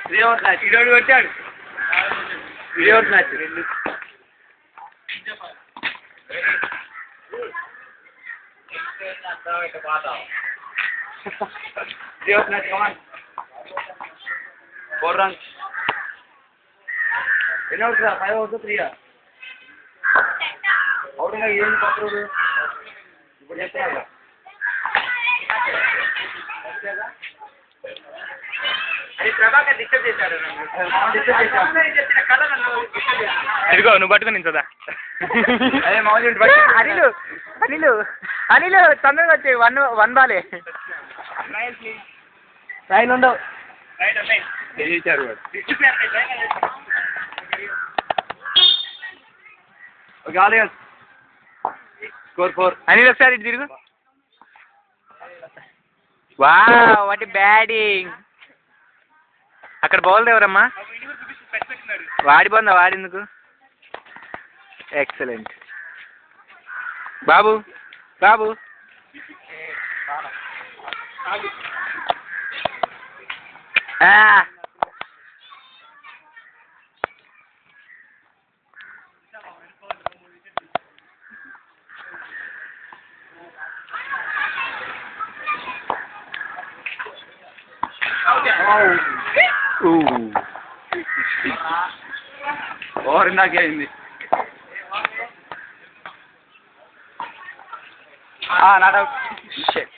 ఇడోడు కొట్టాడు ఇడోడు match four runs ఎన్ని out sir 5 out 3 out ఇంకా ఏంటి పత్రుడు ఇప్పుడు చెప్తున్నా అది ప్రభాకర్ డిస్టర్బ్ చేశాడు ఇదిగో నువ్వు పట్టుకుని నించదా అదే మామూలు అనిలు అనిలు అనిలు తొందరగా వచ్చి వన్ బాలే రైలు ఉండవు okay all years score 4 Anil ఒకసారి ఇటు తిరుగు వావ్ వాట్ బ్యాటింగ్ అక్కడ బౌలర్ ఎవరమ్మా వాడి వాడెందుకు ఎక్సలెంట్ బాబు బాబు ఓవర్ ఇందాకే అయింది నాట్ అవుట్